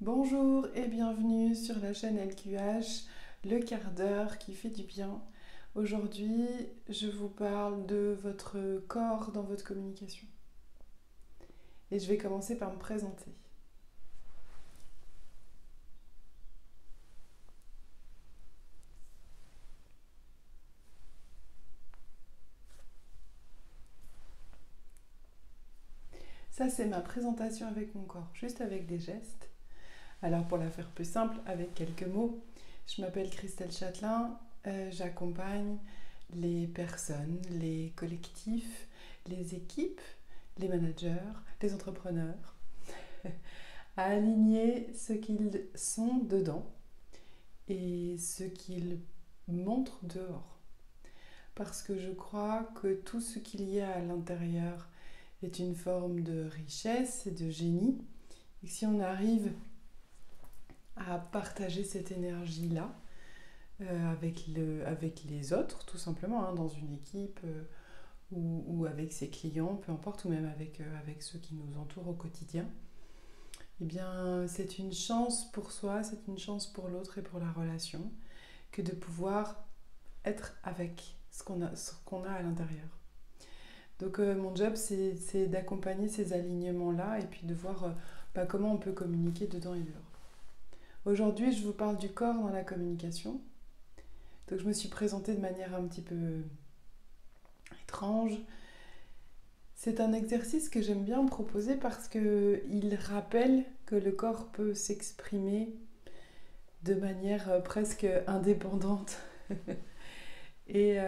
Bonjour et bienvenue sur la chaîne LQH, le quart d'heure qui fait du bien. Aujourd'hui, je vous parle de votre corps dans votre communication. Et je vais commencer par me présenter. Ça, c'est ma présentation avec mon corps, juste avec des gestes. Alors, pour la faire plus simple, avec quelques mots, je m'appelle Christelle Châtelain, j'accompagne les personnes, les collectifs, les équipes, les managers, les entrepreneurs à aligner ce qu'ils sont dedans et ce qu'ils montrent dehors. Parce que je crois que tout ce qu'il y a à l'intérieur est une forme de richesse et de génie. Et si on arrive à partager cette énergie-là avec les autres, tout simplement, dans une équipe ou avec ses clients, peu importe, ou même avec ceux qui nous entourent au quotidien, eh bien, c'est une chance pour soi, c'est une chance pour l'autre et pour la relation que de pouvoir être avec ce qu'on a à l'intérieur. Donc mon job, c'est d'accompagner ces alignements-là et puis de voir comment on peut communiquer dedans et dehors. Aujourd'hui, je vous parle du corps dans la communication. Donc je me suis présentée de manière un petit peu étrange. C'est un exercice que j'aime bien proposer parce qu'il rappelle que le corps peut s'exprimer de manière presque indépendante et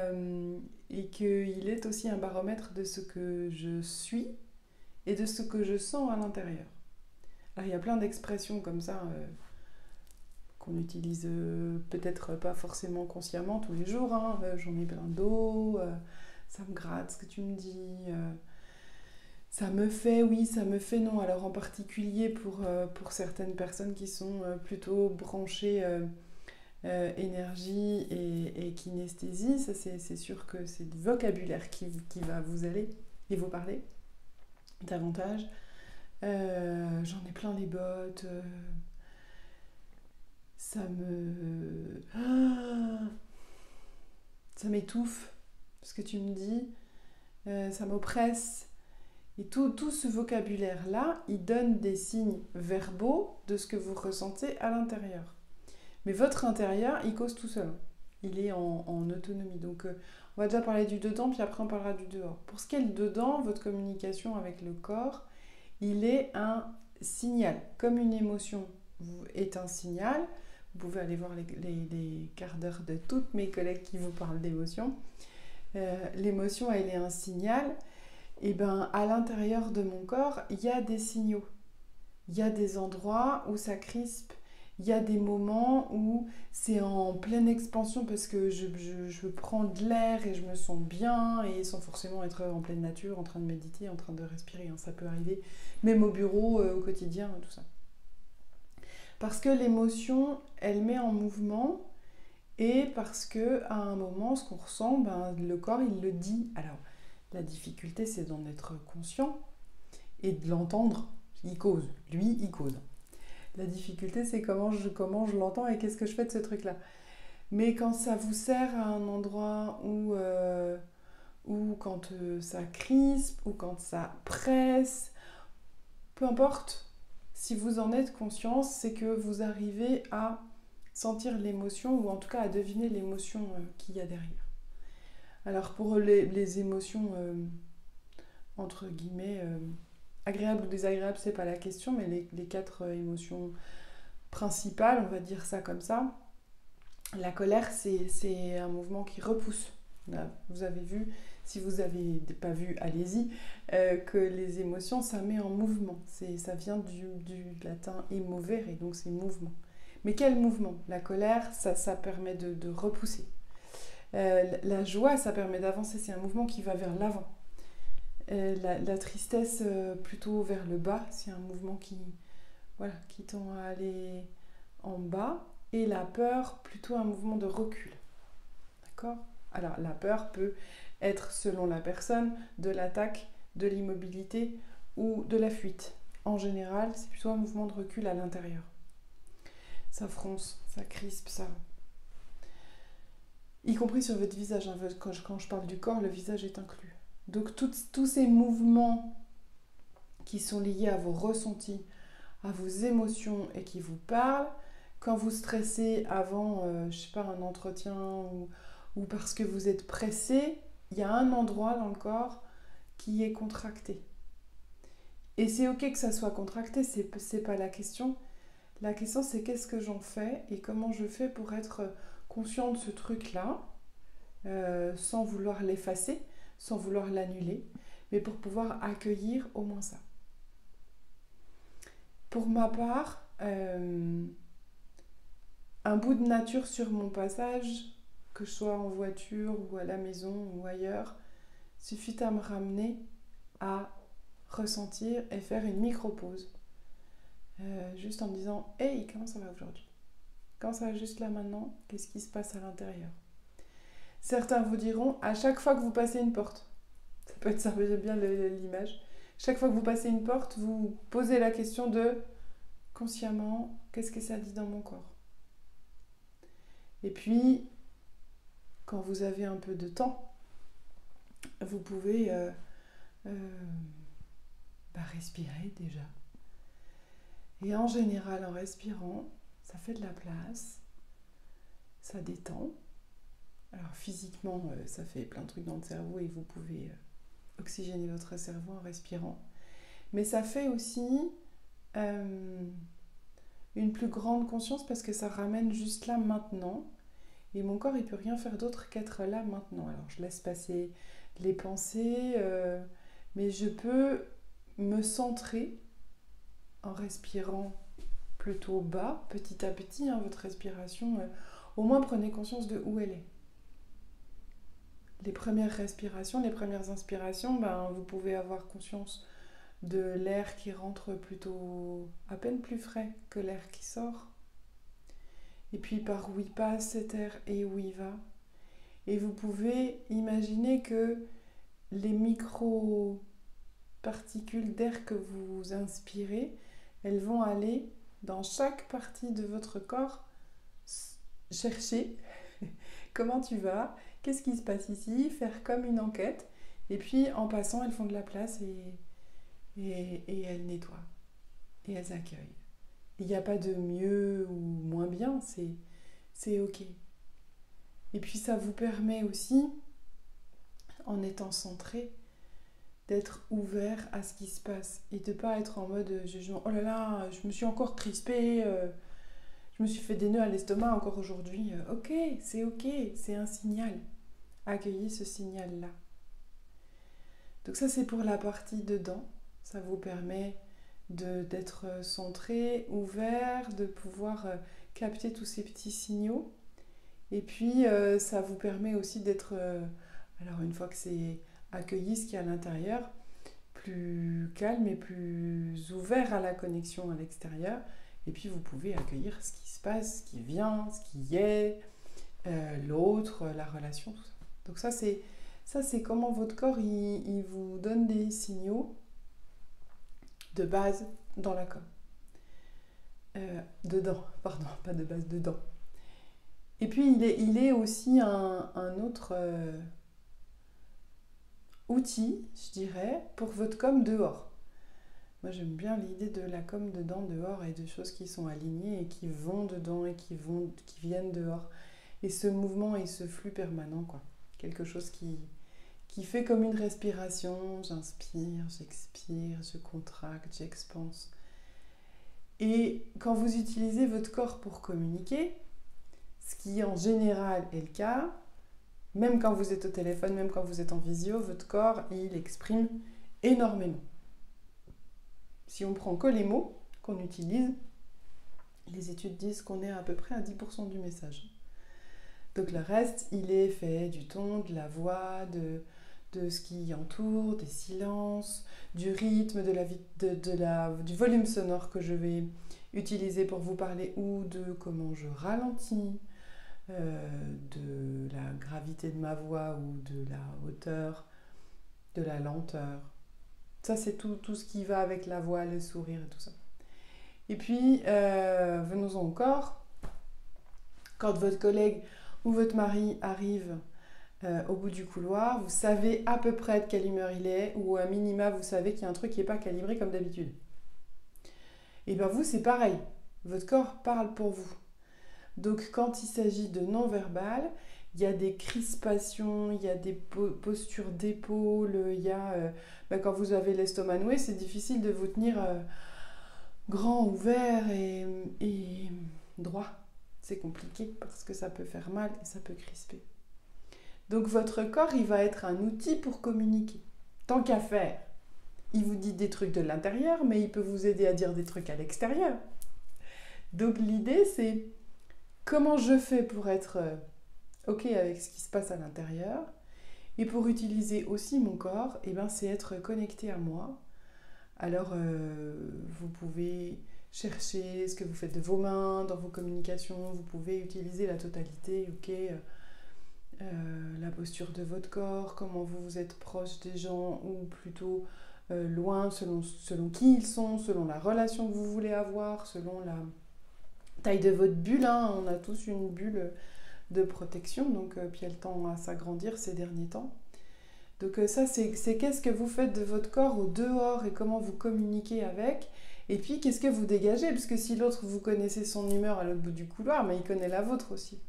qu'il est aussi un baromètre de ce que je suis et de ce que je sens à l'intérieur. Alors il y a plein d'expressions comme ça qu'on utilise peut-être pas forcément consciemment tous les jours. J'en ai plein d'eau, ça me gratte ce que tu me dis, ça me fait oui, ça me fait non. Alors en particulier pour certaines personnes qui sont plutôt branchées énergie et kinesthésie, ça c'est sûr que c'est le vocabulaire qui va vous aller et vous parler davantage. J'en ai plein les bottes. Ça m'étouffe ce que tu me dis, ça m'oppresse. Et tout ce vocabulaire-là, il donne des signes verbaux de ce que vous ressentez à l'intérieur. Mais votre intérieur, il cause tout seul. Il est en autonomie. Donc, on va déjà parler du dedans, puis après on parlera du dehors. Pour ce qui est le dedans, votre communication avec le corps, il est un signal. Comme une émotion est un signal, vous pouvez aller voir les quarts d'heure de toutes mes collègues qui vous parlent d'émotion. L'émotion, elle est un signal. Et bien, à l'intérieur de mon corps, il y a des signaux. Il y a des endroits où ça crispe. Il y a des moments où c'est en pleine expansion parce que je prends de l'air et je me sens bien et sans forcément être en pleine nature, en train de méditer, en train de respirer. Ça peut arriver, même au bureau, au quotidien, tout ça. Parce que l'émotion, elle met en mouvement et parce qu'à un moment, ce qu'on ressent, le corps, il le dit. Alors, la difficulté, c'est d'en être conscient et de l'entendre. Il cause. Lui, il cause. La difficulté, c'est comment je l'entends et qu'est-ce que je fais de ce truc-là. Mais quand ça vous sert à un endroit où quand ça crispe, ou quand ça presse, peu importe, si vous en êtes conscient, c'est que vous arrivez à sentir l'émotion, ou en tout cas à deviner l'émotion qu'il y a derrière. Alors pour les émotions, entre guillemets, agréables ou désagréables, c'est pas la question, mais les 4 émotions principales, on va dire ça comme ça. La colère, c'est un mouvement qui repousse. Là, vous avez vu, si vous n'avez pas vu, allez-y, que les émotions, ça met en mouvement. Ça vient du latin emovere, et donc c'est mouvement. Mais quel mouvement? La colère, ça permet de repousser. La joie, ça permet d'avancer, c'est un mouvement qui va vers l'avant. La tristesse, plutôt vers le bas, c'est un mouvement qui tend à aller en bas. Et la peur, plutôt un mouvement de recul. D'accord? Alors, la peur peut être, selon la personne, de l'attaque, de l'immobilité ou de la fuite. En général, c'est plutôt un mouvement de recul à l'intérieur. ça fronce, ça crispe, ça. Y compris sur votre visage. Hein. Quand je parle du corps, le visage est inclus. Donc tous ces mouvements qui sont liés à vos ressentis, à vos émotions et qui vous parlent, quand vous stressez avant, je sais pas, un entretien ou parce que vous êtes pressé, il y a un endroit dans le corps qui est contracté. Et c'est ok que ça soit contracté, c'est pas la question. La question c'est qu'est-ce que j'en fais et comment je fais pour être conscient de ce truc-là, sans vouloir l'effacer, sans vouloir l'annuler, mais pour pouvoir accueillir au moins ça. Pour ma part, un bout de nature sur mon passage, que je sois en voiture ou à la maison ou ailleurs, suffit à me ramener à ressentir et faire une micro-pause. Juste en me disant « Hey, comment ça va aujourd'hui ? Comment ça va juste là maintenant ? Qu'est-ce qui se passe à l'intérieur ?» Certains vous diront « À chaque fois que vous passez une porte », ça peut être ça, j'aime bien l'image, chaque fois que vous passez une porte, vous posez la question de « Consciemment, qu'est-ce que ça dit dans mon corps ?» Et puis, quand vous avez un peu de temps, vous pouvez respirer déjà. Et en général, en respirant, ça fait de la place, ça détend. Alors physiquement, ça fait plein de trucs dans le cerveau et vous pouvez oxygéner votre cerveau en respirant. Mais ça fait aussi une plus grande conscience parce que ça ramène juste là maintenant. Et mon corps, il ne peut rien faire d'autre qu'être là maintenant. Alors je laisse passer les pensées, mais je peux me centrer en respirant plutôt bas, petit à petit, hein, votre respiration, au moins prenez conscience de où elle est. Les premières respirations, les premières inspirations, vous pouvez avoir conscience de l'air qui rentre plutôt à peine plus frais que l'air qui sort. Et puis par où il passe cet air et où il va. Et vous pouvez imaginer que les micro-particules d'air que vous inspirez, elles vont aller dans chaque partie de votre corps chercher comment tu vas, qu'est-ce qui se passe ici, faire comme une enquête. Et puis en passant, elles font de la place et elles nettoient. Et elles accueillent. Il n'y a pas de mieux ou moins bien, c'est ok. Et puis ça vous permet aussi, en étant centré, d'être ouvert à ce qui se passe et de ne pas être en mode jugement. Oh là là, je me suis encore crispée, je me suis fait des nœuds à l'estomac encore aujourd'hui. Ok, c'est un signal. Accueillez ce signal-là. Donc ça, c'est pour la partie dedans. Ça vous permet d'être centré, ouvert, de pouvoir capter tous ces petits signaux. Et puis, ça vous permet aussi d'être, alors une fois que c'est accueilli ce qu'il y a à l'intérieur, plus calme et plus ouvert à la connexion à l'extérieur. Et puis, vous pouvez accueillir ce qui se passe, ce qui vient, ce qui est, l'autre, la relation, tout ça. Donc ça, c'est comment votre corps, il vous donne des signaux de base dans la com. Dedans, pardon, pas de base, dedans. Et puis il est aussi un autre outil, je dirais, pour votre com dehors. Moi j'aime bien l'idée de la com dedans, dehors, et de choses qui sont alignées et qui vont dedans et qui viennent dehors. Et ce mouvement et ce flux permanent, quoi. Quelque chose qui fait comme une respiration, j'inspire, j'expire, je contracte, j'expanse. Et quand vous utilisez votre corps pour communiquer, ce qui en général est le cas, même quand vous êtes au téléphone, même quand vous êtes en visio, votre corps, il exprime énormément. Si on prend que les mots qu'on utilise, les études disent qu'on est à peu près à 10% du message. Donc le reste, il est fait du ton, de la voix, de ce qui entoure, des silences, du rythme, du volume sonore que je vais utiliser pour vous parler ou de comment je ralentis, de la gravité de ma voix ou de la hauteur, de la lenteur. Ça, c'est tout ce qui va avec la voix, le sourire et tout ça. Et puis, venons-en au corps. Quand votre collègue ou votre mari arrive au bout du couloir, vous savez à peu près de quelle humeur il est, ou à minima, vous savez qu'il y a un truc qui n'est pas calibré comme d'habitude. Et bien vous, c'est pareil. Votre corps parle pour vous. Donc quand il s'agit de non-verbal, il y a des crispations, il y a des postures d'épaule, il y a... quand vous avez l'estomac noué, c'est difficile de vous tenir grand, ouvert et droit. C'est compliqué parce que ça peut faire mal et ça peut crisper. Donc votre corps, il va être un outil pour communiquer. Tant qu'à faire, il vous dit des trucs de l'intérieur, mais il peut vous aider à dire des trucs à l'extérieur. Donc l'idée, c'est comment je fais pour être OK avec ce qui se passe à l'intérieur. Et pour utiliser aussi mon corps, c'est être connecté à moi. Alors, vous pouvez chercher ce que vous faites de vos mains dans vos communications. Vous pouvez utiliser la totalité, OK, la posture de votre corps, comment vous êtes proche des gens ou plutôt loin selon qui ils sont, selon la relation que vous voulez avoir, selon la taille de votre bulle. On a tous une bulle de protection, donc puis elle tend à s'agrandir ces derniers temps. Donc ça, c'est qu'est-ce que vous faites de votre corps au dehors et comment vous communiquez avec. Et puis, qu'est-ce que vous dégagez? Parce que si l'autre, vous connaissez son humeur à l'autre bout du couloir, mais il connaît la vôtre aussi.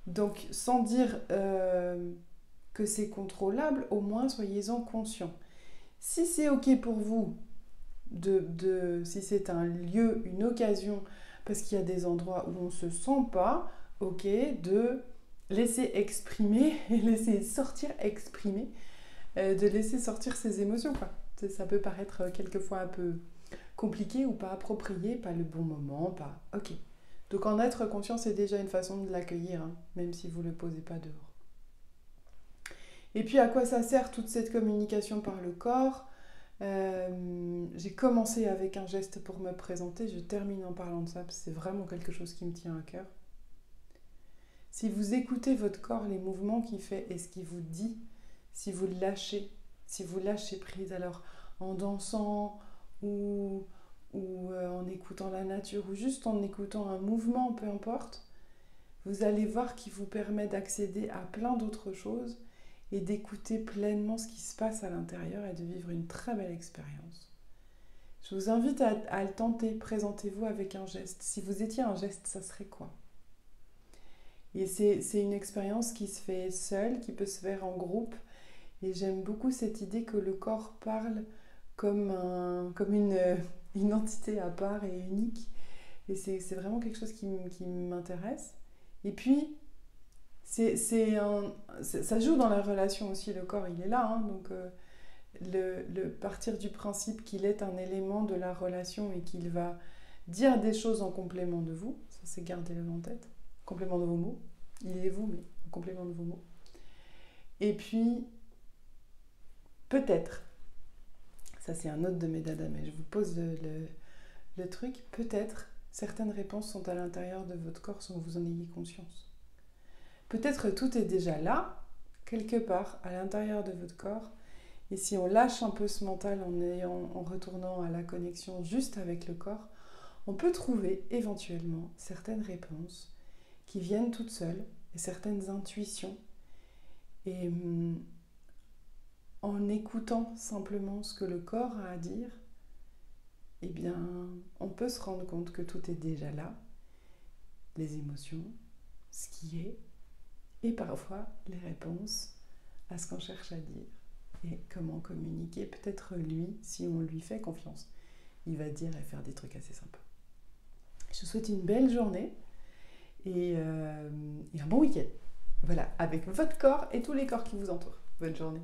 Donc, sans dire que c'est contrôlable, au moins soyez-en conscient. Si c'est OK pour vous, si c'est un lieu, une occasion, parce qu'il y a des endroits où on ne se sent pas, OK, de laisser exprimer, laisser sortir exprimer, de laisser sortir ses émotions, quoi. Ça peut paraître quelquefois un peu compliqué ou pas approprié, pas le bon moment, pas... OK. Donc en être conscient, c'est déjà une façon de l'accueillir, même si vous ne le posez pas dehors. Et puis à quoi ça sert toute cette communication par le corps? J'ai commencé avec un geste pour me présenter, je termine en parlant de ça, parce que c'est vraiment quelque chose qui me tient à cœur. Si vous écoutez votre corps, les mouvements qu'il fait et ce qu'il vous dit, si vous lâchez prise, alors en dansant ou en écoutant la nature ou juste en écoutant un mouvement, peu importe, vous allez voir qu'il vous permet d'accéder à plein d'autres choses et d'écouter pleinement ce qui se passe à l'intérieur et de vivre une très belle expérience. Je vous invite à le tenter. Présentez-vous avec un geste. Si vous étiez un geste, ça serait quoi? Et c'est une expérience qui se fait seule, qui peut se faire en groupe. Et j'aime beaucoup cette idée que le corps parle comme une entité à part et unique. Et c'est vraiment quelque chose qui m'intéresse. Et puis, ça joue dans la relation aussi, le corps, il est là. Donc, le partir du principe qu'il est un élément de la relation et qu'il va dire des choses en complément de vous, ça c'est gardez-le en tête, complément de vos mots. Il est vous, mais en complément de vos mots. Et puis, peut-être, ça c'est un autre de mes dadas, mais je vous pose le truc, peut-être certaines réponses sont à l'intérieur de votre corps sans que vous en ayez conscience. Peut-être tout est déjà là, quelque part, à l'intérieur de votre corps, et si on lâche un peu ce mental en retournant à la connexion juste avec le corps, on peut trouver éventuellement certaines réponses qui viennent toutes seules, et certaines intuitions. Et en écoutant simplement ce que le corps a à dire, eh bien, on peut se rendre compte que tout est déjà là. Les émotions, ce qui est, et parfois les réponses à ce qu'on cherche à dire. Et comment communiquer, peut-être lui, si on lui fait confiance, il va dire et faire des trucs assez sympas. Je vous souhaite une belle journée et un bon week-end. Voilà, avec votre corps et tous les corps qui vous entourent. Bonne journée.